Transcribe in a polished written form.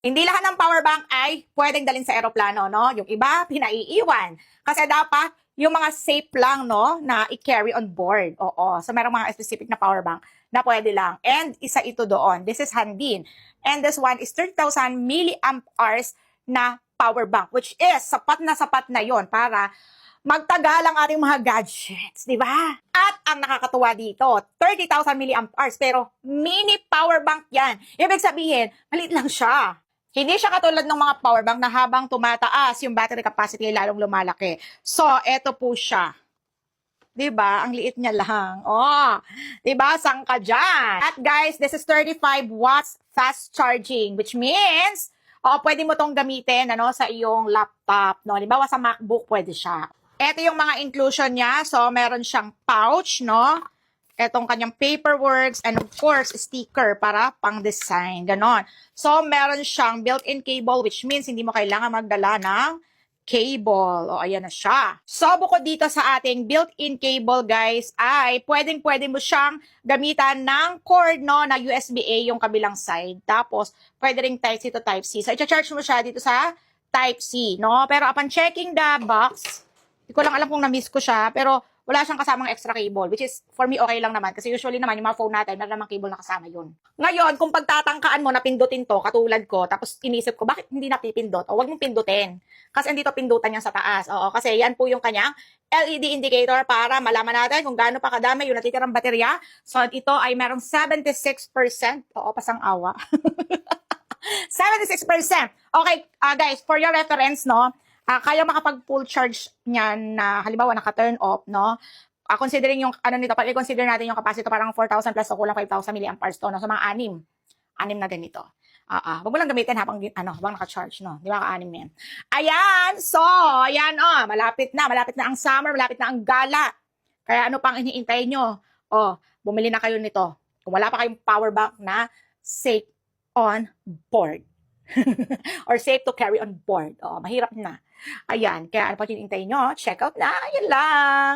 Hindi lahat ng power bank ay pwedeng dalhin sa eroplano, no? Yung iba, pinaiiwan. Kasi dapat yung mga safe lang, no, na i-carry on board. Oo. So, merong mga specific na power bank na pwede lang. And isa ito doon. This is Handin. And this one is 30,000 milliamp hours na power bank, which is sapat na yon para magtagal ang ating mga gadgets, di ba? At ang nakakatuwa dito, 30,000 milliamp hours, pero mini power bank yan. Ibig sabihin, maliit lang siya. Hindi siya katulad ng mga power bank na habang tumataas yung battery capacity lalong lumalaki. So, eto po siya. 'Di ba? Ang liit niya lang. Oh, 'di ba? Sang ka diyan. At guys, this is 35 watts fast charging, which means pwede mo tong gamitin ano sa iyong laptop, no? Halimbawa sa MacBook pwede siya. Ito yung mga inclusion niya. So, meron siyang pouch, no? Etong kanyang paperworks, and of course, sticker para pang-design. Ganon. So, meron siyang built-in cable, which means hindi mo kailangan magdala ng cable. O, ayan na siya. So, bukod dito sa ating built-in cable, guys, ay pwedeng-pwede mo siyang gamitan ng cord, no, na USB-A yung kabilang side. Tapos, pwede ring Type-C to Type-C. So, i-charge mo siya dito sa Type-C, no? Pero upon checking the box, hindi ko lang alam kung na-miss ko siya, pero wala siyang kasamang extra cable, which is, for me, okay lang naman. Kasi usually naman, yung mga phone natin, meron namang cable na kasama yun. Ngayon, kung pagtatangkaan mo na pindutin to, katulad ko, tapos inisip ko, bakit hindi napipindot? O, wag mong pindutin. Kasi hindi to pindutan yan sa taas. Oo, kasi yan po yung kanyang LED indicator para malaman natin kung gaano pa kadami yung natitirang baterya. So, ito ay merong 76%. Oo, pasang-awa. 76%. Okay, guys, for your reference, no, kaya makapag-full charge niyan na halimbawa naka-turn off, no? Considering yung ano nito, pag i-consider natin yung capacity parang 4,000 plus o kulang 5,000 milliamp hours to, no? So mga 6 na ganito. Wag mo lang gamitin habang naka-charge, no? Di ba ka-6 yan? Ayan, so, ayan, malapit na ang summer, malapit na ang gala. Kaya ano pang iniintay nyo? Bumili na kayo nito. Kung wala pa kayong power bank na safe on board. Or safe to carry on board. Mahirap na. Ayan, kaya ano pa hinihintay nyo? Check out na. Yan lang.